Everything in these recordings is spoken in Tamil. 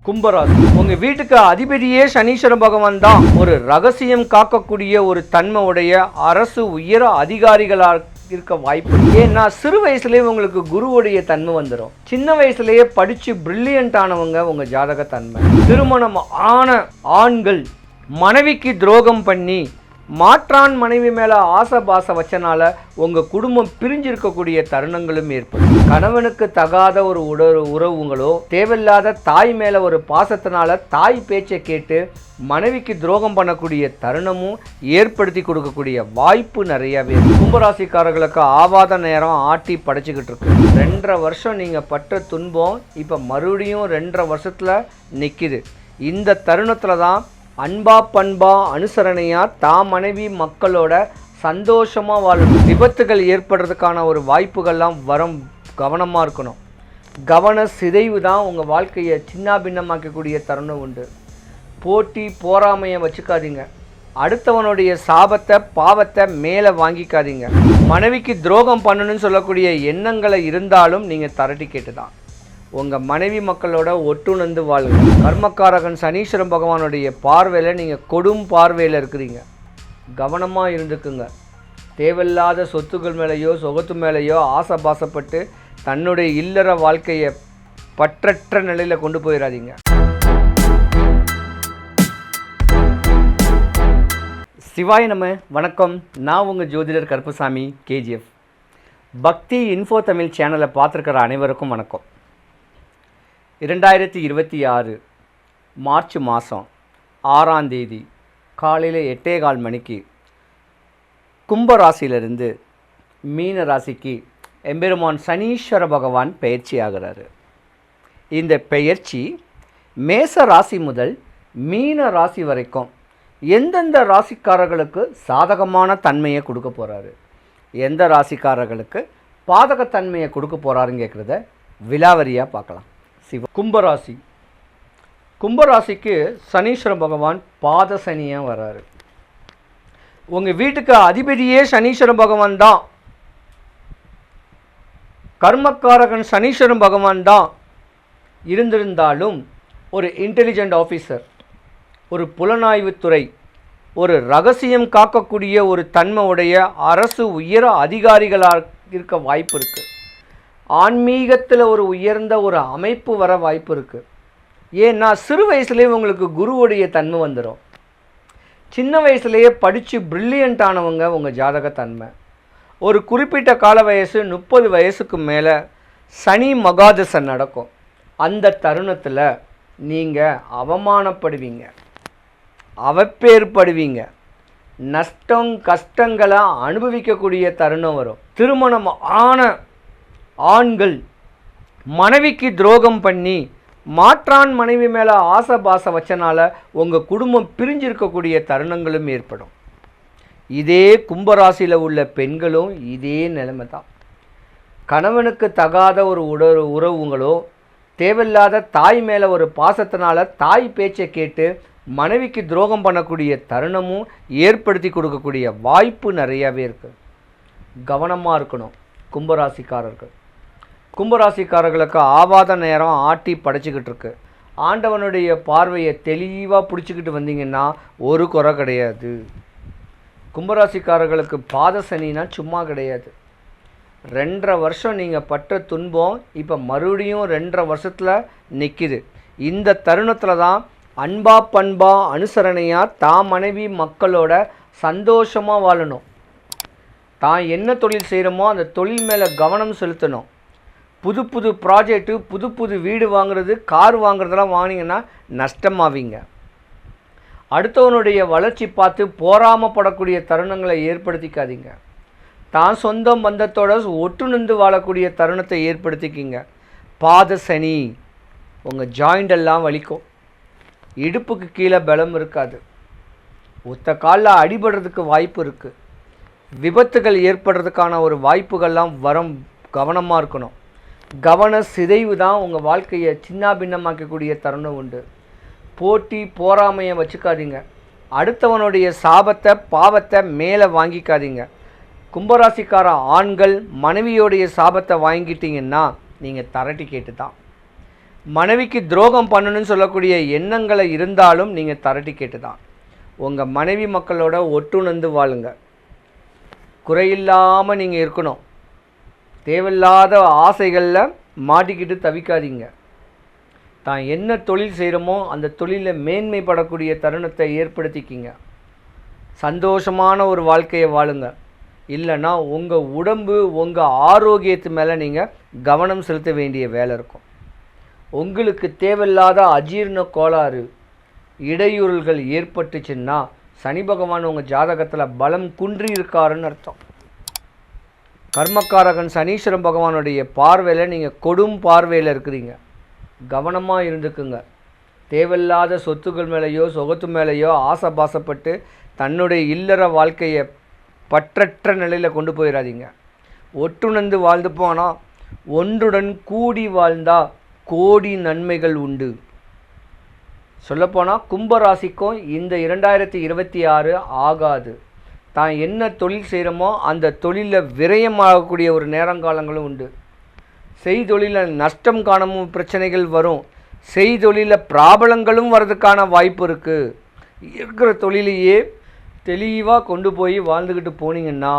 கும்பராசி உங்க வீட்டுக்கு அதிபதியே சனீஸ்வர பகவான் தான். ஒரு ரகசியம் காக்கக்கூடிய ஒரு தன்மை உடைய அரசு உயர அதிகாரிகளாக இருக்க வாய்ப்பு. ஏன்னா சிறு வயசுலேயே உங்களுக்கு குருவுடைய தன்மை வந்துடும். சின்ன வயசுலேயே படிச்சு பிரில்லியன்ட் ஆனவங்க உங்க ஜாதக தன்மை. திருமணம் ஆன ஆண்கள் மனைவிக்கு துரோகம் பண்ணி மாற்றான் மனைவி மேலே ஆசை பாசை வச்சனால உங்கள் குடும்பம் பிரிஞ்சிருக்கக்கூடிய தருணங்களும் ஏற்படும். கணவனுக்கு தகாத ஒரு உறவுங்களோ தேவையில்லாத தாய் மேலே ஒரு பாசத்தினால தாய் பேச்சை கேட்டு மனைவிக்கு துரோகம் பண்ணக்கூடிய தருணமும் ஏற்படுத்தி கொடுக்கக்கூடிய வாய்ப்பு நிறையவே. கும்பராசிக்காரர்களுக்கு ஆவாத நேரம் ஆட்டி படைச்சிக்கிட்டு இருக்கு. 2.5 வருஷம் நீங்கள் பட்ட துன்பம் இப்போ மறுபடியும் 2.5 வருஷத்தில் நிற்கிது. இந்த தருணத்தில் தான் அன்பா பண்பா அனுசரணையா மனைவி மக்களோட சந்தோஷமா வாழணும். விபத்துகள் ஏற்படுறதுக்கான ஒரு வாய்ப்புகள்லாம் வரும். கவனமாக இருக்கணும். கவன சிதைவு தான் உங்கள் வாழ்க்கையை சின்ன பின்னமாக்கக்கூடிய தருணம் உண்டு. போட்டி போராமையை வச்சுக்காதீங்க. அடுத்தவனுடைய சாபத்தை பாவத்தை மேலே வாங்கிக்காதீங்க. மனைவிக்கு துரோகம் பண்ணணும்னு சொல்லக்கூடிய எண்ணங்களை இருந்தாலும் நீங்கள் தரட்டி கேட்டு தான் உங்கள் மனைவி மக்களோட ஒட்டுணர்ந்து வாழுங்க. கர்மக்காரகன் சனீஸ்வர பகவானுடைய பார்வையில் நீங்கள் கொடும் பார்வையில் இருக்கிறீங்க. கவனமாக இருந்துக்குங்க. தேவையில்லாத சொத்துக்கள் மேலேயோ சொகத்து மேலேயோ ஆசைபாசப்பட்டு தன்னுடைய இல்லற வாழ்க்கையை பற்றற்ற நிலையில் கொண்டு போயிடாதீங்க. சிவாய நம. வணக்கம். நான் உங்கள் ஜோதிடர் கருப்பசாமி KGF. பக்தி இன்ஃபோ தமிழ் சேனலை பார்த்துருக்கிற அனைவருக்கும் வணக்கம். 2026 மார்ச் மாதம் 6ஆம் தேதி காலையில் 8:15 மணிக்கு கும்பராசியிலிருந்து மீன ராசிக்கு எம்பெருமான் சனீஸ்வர பகவான் பெயர்ச்சி ஆகிறாரு. இந்த பெயர்ச்சி மேச ராசி முதல் மீன ராசி வரைக்கும் எந்தெந்த ராசிக்காரர்களுக்கு சாதகமான தன்மையை கொடுக்க போகிறாரு, எந்த ராசிக்காரர்களுக்கு பாதகத்தன்மையை கொடுக்க போகிறாருன்னு கேட்குறத விலாவரியாக பார்க்கலாம். கும்பராசி. கும்பராசிக்கு சனீஸ்வர பகவான் பாத சனியாக வர்றாரு. உங்கள் வீட்டுக்கு அதிபதியே சனீஸ்வர பகவான் தான். கர்மக்காரகன் சனீஸ்வர பகவான் தான் இருந்திருந்தாலும் ஒரு இன்டெலிஜென்ட் ஆஃபீஸர், ஒரு புலனாய்வுத்துறை, ஒரு ரகசியம் காக்கக்கூடிய ஒரு தன்மை உடைய அரசு உயர அதிகாரிகளாக இருக்க வாய்ப்பு இருக்குது. ஆன்மீகத்தில் ஒரு உயர்ந்த ஒரு அமைப்பு வர வாய்ப்பு இருக்குது. ஏன்னா சிறு வயசுலேயே உங்களுக்கு குருவுடைய தன்மை வந்துடும். சின்ன வயசுலேயே படித்து பிரில்லியன்ட் ஆனவங்க உங்கள் ஜாதக தன்மை. ஒரு குறிப்பிட்ட கால வயசு 30 வயசுக்கு மேலே சனி மகாதசை நடக்கும். அந்த தருணத்தில் நீங்கள் அவமானப்படுவீங்க, அவப்பேற்படுவீங்க, நஷ்டம் கஷ்டங்களை அனுபவிக்கக்கூடிய தருணம் வரும். திருமணம் ஆன ஆண்கள் மனைவிக்கு துரோகம் பண்ணி மாற்றான் மனைவி மேலே ஆசை பாசை வச்சனால உங்கள் குடும்பம் பிரிஞ்சிருக்கக்கூடிய தருணங்களும் ஏற்படும். இதே கும்பராசியில் உள்ள பெண்களும் இதே நிலைமை தான். கணவனுக்கு தகாத ஒரு உறவுங்களோ தேவையில்லாத தாய் மேலே ஒரு பாசத்தினால தாய் பேச்சை கேட்டு மனைவிக்கு துரோகம் பண்ணக்கூடிய தருணமும் ஏற்படுத்தி கொடுக்கக்கூடிய வாய்ப்பு நிறையாவே இருக்குது. கவனமாக இருக்கணும் கும்பராசிக்காரர்கள். கும்பராசிக்காரர்களுக்கு ஆவாத நேரம் ஆட்டி படைச்சிக்கிட்டு இருக்கு. ஆண்டவனுடைய பார்வையை தெளிவாக பிடிச்சிக்கிட்டு வந்தீங்கன்னா ஒரு குறை கிடையாது. கும்பராசிக்காரர்களுக்கு பாத சனினா சும்மா கிடையாது. 2.5 வருஷம் நீங்கள் பட்ட துன்பம் இப்போ மறுபடியும் 2.5 வருஷத்தில் நிற்கிது. இந்த தருணத்தில் தான் அன்பா பண்பா அனுசரணையாக மனைவி மக்களோட சந்தோஷமாக வாழணும். தான் என்ன தொழில் செய்கிறோமோ அந்த தொழில் மேலே கவனம் செலுத்தணும். புது புது ப்ராஜெக்ட்டு, புது புது வீடு வாங்குறது, கார் வாங்குறதெல்லாம் வாங்கினீங்கன்னா நஷ்டமாவீங்க. அடுத்தவனுடைய வளர்ச்சி பார்த்து போராமப்படக்கூடிய தருணங்களை ஏற்படுத்திக்காதீங்க. தான் சொந்தம் பந்தத்தோட ஒட்டு நின்று வாழக்கூடிய தருணத்தை ஏற்படுத்திக்கிங்க. பாத சனி உங்கள் ஜாயிண்ட் எல்லாம் வலிக்கும். இடுப்புக்கு கீழே பலம் இருக்காது. ஒத்த காலில் அடிபடுறதுக்கு வாய்ப்பு இருக்குது. விபத்துகள் ஏற்படுறதுக்கான ஒரு வாய்ப்புகள்லாம் வரும். கவனமாக இருக்கணும். கவன சிதைவு தான் உங்கள் வாழ்க்கையை சின்ன பின்னமாக்கக்கூடிய தருணம் உண்டு. போட்டி போராமையை வச்சுக்காதீங்க. அடுத்தவனுடைய சாபத்தை பாவத்தை மேலே வாங்கிக்காதீங்க. கும்பராசிக்கார ஆண்கள் மனைவியோடைய சாபத்தை வாங்கிட்டீங்கன்னா நீங்கள் தரட்டி கேட்டு தான். மனைவிக்கு துரோகம் பண்ணணும்னு சொல்லக்கூடிய எண்ணங்களை இருந்தாலும் நீங்கள் தரட்டி கேட்டு தான் உங்கள் மனைவி மக்களோட ஒட்டுணர்ந்து வாழுங்க. குறையில்லாமல் நீங்கள் இருக்கணும். தேவையில்லாத ஆசைகளில் மாட்டிக்கிட்டு தவிக்காதீங்க. தான் என்ன தொழில் செய்கிறோமோ அந்த தொழிலில் மேன்மைப்படக்கூடிய தருணத்தை ஏற்படுத்திக்கிங்க. சந்தோஷமான ஒரு வாழ்க்கையை வாழுங்க. இல்லைன்னா உங்கள் உடம்பு உங்கள் ஆரோக்கியத்து மேலே நீங்கள் கவனம் செலுத்த வேண்டிய வேலை இருக்கும். உங்களுக்கு தேவையில்லாத அஜீரண கோளாறு இடையூறுகள் ஏற்பட்டுச்சுன்னா சனி பகவான் உங்கள் ஜாதகத்தில் பலம் குன்றி இருக்காருன்னு அர்த்தம். கர்மக்காரகன் சனீஸ்வரன் பகவானுடைய பார்வையில் நீங்கள் கொடும் பார்வையில் இருக்கிறீங்க. கவனமாக இருந்துக்குங்க. தேவையில்லாத சொத்துக்கள் மேலேயோ சொகத்து மேலேயோ ஆசைப்பாசப்பட்டு தன்னுடைய இல்லற வாழ்க்கையை பற்றற்ற நிலையில் கொண்டு போயிடாதீங்க. ஒட்டுணர்ந்து வாழ்ந்து போனால் ஒன்றுடன் கூடி வாழ்ந்தால் கோடி நன்மைகள் உண்டு. சொல்லப்போனால் கும்பராசிக்கும் இந்த 2026 ஆகாது. தான் என்ன தொழில் செய்கிறோமோ அந்த தொழிலில் விரயமாகக்கூடிய ஒரு நேரங்காலங்களும் உண்டு. செய்தொழிலில் நஷ்டம் காணவும் பிரச்சனைகள் வரும். செய்தொழிலில் பிராபலங்களும் வர்றதுக்கான வாய்ப்பு இருக்குது. இருக்கிற தொழிலையே தெளிவாக கொண்டு போய் வாழ்ந்துக்கிட்டு போனீங்கன்னா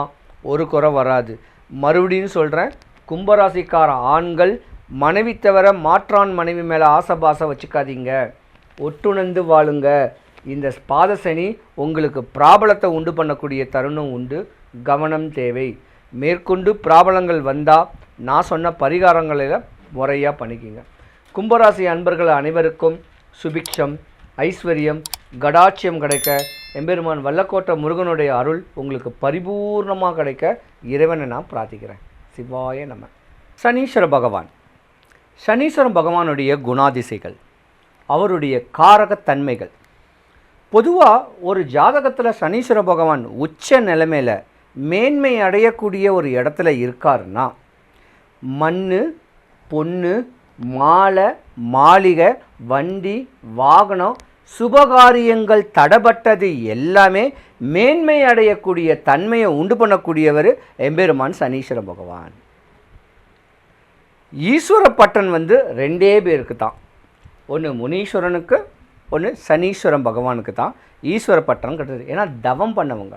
ஒரு குறை வராது. மறுபடியும் சொல்கிறேன், கும்பராசிக்கார ஆண்கள் மனைவி தவிர மாற்றான் மனைவி மேலே ஆசைபாசை வச்சுக்காதீங்க. ஒட்டுணர்ந்து வாழுங்க. இந்த பாதசனி உங்களுக்கு பிராபலத்தை உண்டு பண்ணக்கூடிய தருணம் உண்டு. கவனம் தேவை. மேற்கொண்டு பிராபலங்கள் வந்தால் நான் சொன்ன பரிகாரங்களில் முறையாக பண்ணிக்கிங்க. கும்பராசி அன்பர்கள் அனைவருக்கும் சுபிக்ஷம், ஐஸ்வர்யம், கடாட்சியம் கிடைக்க எம்பெருமான் வல்லக்கோட்டை முருகனுடைய அருள் உங்களுக்கு பரிபூர்ணமாக கிடைக்க இறைவனை நான் பிரார்த்திக்கிறேன். சிவாய நம. சனீஸ்வர பகவான். சனீஸ்வர பகவானுடைய குணாதிசைகள், அவருடைய காரகத்தன்மைகள். பொதுவாக ஒரு ஜாதகத்தில் சனீஸ்வர பகவான் உச்ச நிலைமையில் மேன்மை அடையக்கூடிய ஒரு இடத்துல இருக்காருன்னா மண், பொண்ணு, மாலை, மாளிகை, வண்டி, வாகனம், சுபகாரியங்கள் தடப்பட்டது எல்லாமே மேன்மை அடையக்கூடிய தன்மையை உண்டு பண்ணக்கூடியவர் எம்பெருமான் சனீஸ்வர பகவான். ஈஸ்வர பட்டன் ரெண்டே பேருக்கு தான். ஒன்று முனீஸ்வரனுக்கு, ஒன்று சனீஸ்வரன் பகவானுக்கு தான் ஈஸ்வர பட்டம் கிடையாது. ஏன்னா தவம் பண்ணவங்க.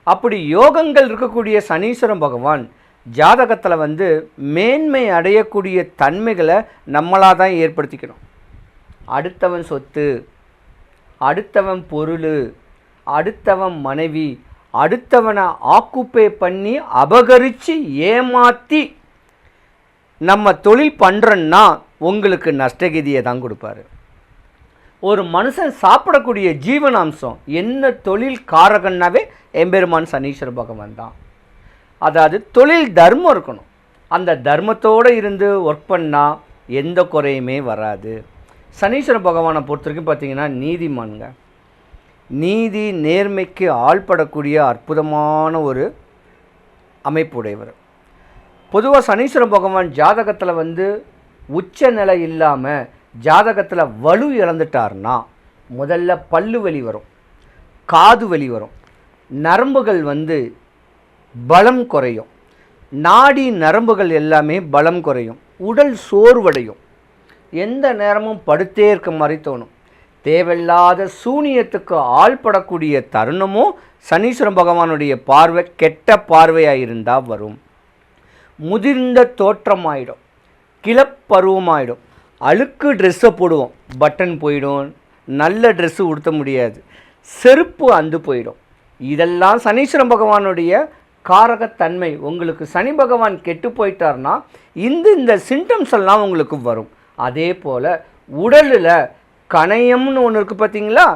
அப்படி யோகங்கள் இருக்கக்கூடிய சனீஸ்வரன் பகவான் ஜாதகத்தில் மேன்மை அடையக்கூடிய தன்மைகளை நம்மளாக தான் ஏற்படுத்திக்கணும். அடுத்தவன் சொத்து, அடுத்தவன் பொருள், அடுத்தவன் மனைவி, அடுத்தவனை ஆக்குப்பை பண்ணி அபகரித்து ஏமாற்றி நம்ம தொழில் பண்ணுறோன்னா உங்களுக்கு நஷ்டகதியை தான் கொடுப்பாரு. ஒரு மனுஷன் சாப்பிடக்கூடிய ஜீவனாம்சம் என்ன தொழில் காரகன்னாவே எம்பெருமான் சனீஸ்வர பகவான் தான். அதாவது தொழில் தர்மம் இருக்கணும். அந்த தர்மத்தோடு இருந்து ஒர்க் பண்ணால் எந்த குறையுமே வராது. சனீஸ்வர பகவானை பொறுத்த வரைக்கும் பார்த்திங்கன்னா நீதிமான்ங்க. நீதி நேர்மைக்கு ஆள்படக்கூடிய அற்புதமான ஒரு அமைப்புடையவர். பொதுவாக சனீஸ்வர பகவான் ஜாதகத்தில் உச்ச நிலை இல்லாமல் ஜாதகத்தில் வலு இழந்துட்டார்னா முதல்ல பல்லு வலி வரும், காது வலி வரும், நரம்புகள் பலம் குறையும், நாடி நரம்புகள் எல்லாமே பலம் குறையும், உடல் சோர்வடையும், எந்த நேரமும் படுத்தே இருக்க மாதிரி தோணும். தேவையில்லாத சூனியத்துக்கு ஆள்படக்கூடிய தருணமும் சனீஸ்வர பகவானுடைய பார்வை கெட்ட பார்வையாக இருந்தால் வரும். முதிர்ந்த தோற்றமாயிடும், கிளப்பருவமாயிடும், அழுக்கு ட்ரெஸ்ஸை போடுவோம், பட்டன் போயிடும், நல்ல ட்ரெஸ்ஸு உடுத்த முடியாது, செருப்பு அந்து போயிடும். இதெல்லாம் சனீஸ்வர பகவானுடைய காரகத்தன்மை. உங்களுக்கு சனி பகவான் கெட்டு போயிட்டார்னா இந்த சிம்டம்ஸ் எல்லாம் உங்களுக்கு வரும். அதே போல் உடலில் கணையம்னு ஒன்று இருக்குது பார்த்தீங்களா,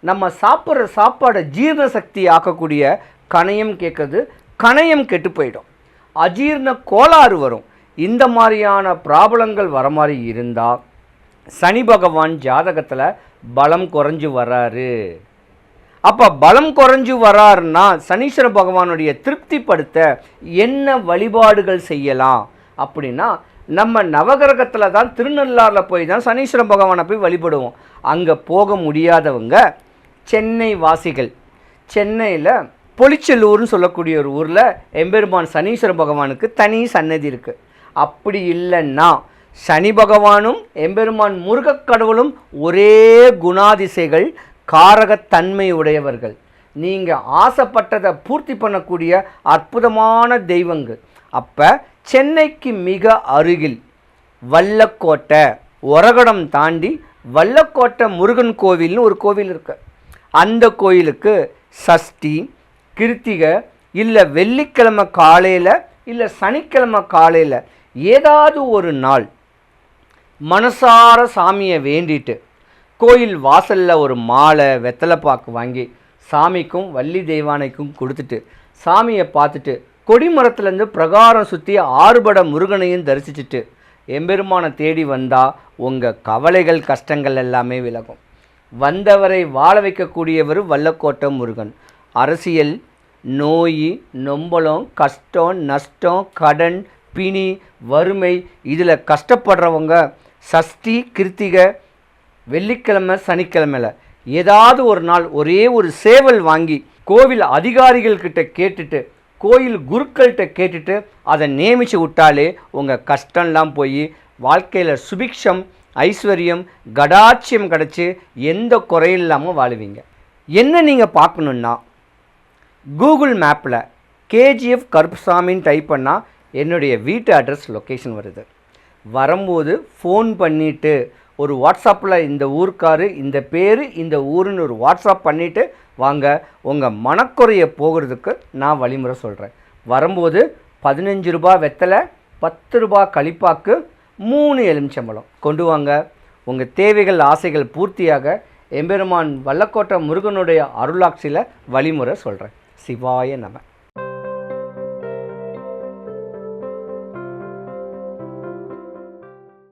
நம்ம சாப்பிட்ற சாப்பாடை ஜீரண சக்தி ஆக்கக்கூடிய கணையம் கேட்குறது, கணையம் கெட்டு போயிடும், அஜீர்ண கோளாறு வரும். இந்த மாதிரியான ப்ராப்ளங்கள் வர மாதிரி இருந்தால் சனி பகவான் ஜாதகத்தில் பலம் குறைஞ்சு வராரு. அப்போ பலம் குறைஞ்சு வராருன்னா சனீஸ்வர பகவானுடைய திருப்திப்படுத்த என்ன வழிபாடுகள் செய்யலாம் அப்படின்னா, நம்ம நவகிரகத்தில் தான் திருநள்ளாறில் போய் தான் சனீஸ்வர பகவானை போய் வழிபடுவோம். அங்கே போக முடியாதவங்க சென்னை வாசிகள், சென்னையில் பொலிச்செல்லூர்னு சொல்லக்கூடிய ஒரு ஊரில் எம்பெருமான் சனீஸ்வர பகவானுக்கு தனி சன்னதி இருக்குது. அப்படி இல்லைன்னா சனி பகவானும் எம்பெருமான் முருகக் கடவுளும் ஒரே குணாதிசைகள், காரகத்தன்மை உடையவர்கள். நீங்கள் ஆசைப்பட்டதை பூர்த்தி பண்ணக்கூடிய அற்புதமான தெய்வங்கள். அப்போ சென்னைக்கு மிக அருகில் வல்லக்கோட்டை, ஒரகடம் தாண்டி வல்லக்கோட்டை முருகன் கோவில்னு ஒரு கோவில் இருக்கு. அந்த கோயிலுக்கு சஷ்டி, கிருத்திகை, இல்லை வெள்ளிக்கிழமை காலையில், இல்லை சனிக்கிழமை காலையில் ஏதாவது ஒரு நாள் மனசார சாமியை வேண்டிட்டு கோயில் வாசலில் ஒரு மாலை, வெத்தலைப்பாக்கு வாங்கி சாமிக்கும் வள்ளி தெய்வானைக்கும் கொடுத்துட்டு சாமியை பார்த்துட்டு கொடிமரத்துலேருந்து பிரகாரம் சுற்றி ஆறுபட முருகனையும் தரிசிச்சுட்டு எம்பெருமானை தேடி வந்தால் உங்கள் கவலைகள், கஷ்டங்கள் எல்லாமே விலகும். வந்தவரை வாழ வைக்கக்கூடியவர் வல்லக்கோட்டை முருகன். அரசியல், நோய், நொம்பலம், கஷ்டம், நஷ்டம், கடன், பிணி, வறுமை, இதில் கஷ்டப்படுறவங்க சஷ்டி, கிருத்திகை, வெள்ளிக்கிழமை, சனிக்கிழமையில் ஏதாவது ஒரு நாள் ஒரே ஒரு சேவல் வாங்கி கோவில் அதிகாரிகள்கிட்ட கேட்டுட்டு, கோயில் குருக்கள்கிட்ட கேட்டுட்டு அதை நியமித்து விட்டாலே உங்கள் கஷ்டம்லாம் போய் வாழ்க்கையில் சுபிக்ஷம், ஐஸ்வர்யம், கடாட்சியம் கிடச்சி எந்த குறையும் இல்லாமல் வாழுவீங்க. என்ன நீங்கள் பார்க்கணுன்னா, கூகுள் மேப்பில் கேஜிஎஃப் கருப்புசாமின்னு டைப் பண்ணால் என்னுடைய வீட்டு அட்ரஸ் லொக்கேஷன் வருது. வரும்போது ஃபோன் பண்ணிவிட்டு ஒரு வாட்ஸ்அப்பில் இந்த ஊருக்காரு, இந்த பேர், இந்த ஊருன்னு ஒரு வாட்ஸ்அப் பண்ணிவிட்டு வாங்க. உங்கள் மனக்குறையை போகிறதுக்கு நான் வழிமுறை சொல்கிறேன். வரும்போது 15 ரூபா வெத்தலை, 10 ரூபா களிப்பாக்கு, 3 எலுமிச்சம்பழம் கொண்டு வாங்க. உங்கள் தேவைகள், ஆசைகள் பூர்த்தியாக எம்பெருமான் வல்லக்கோட்டை முருகனுடைய அருளாட்சியில் வழிமுறை சொல்கிறேன். சிவாய நம.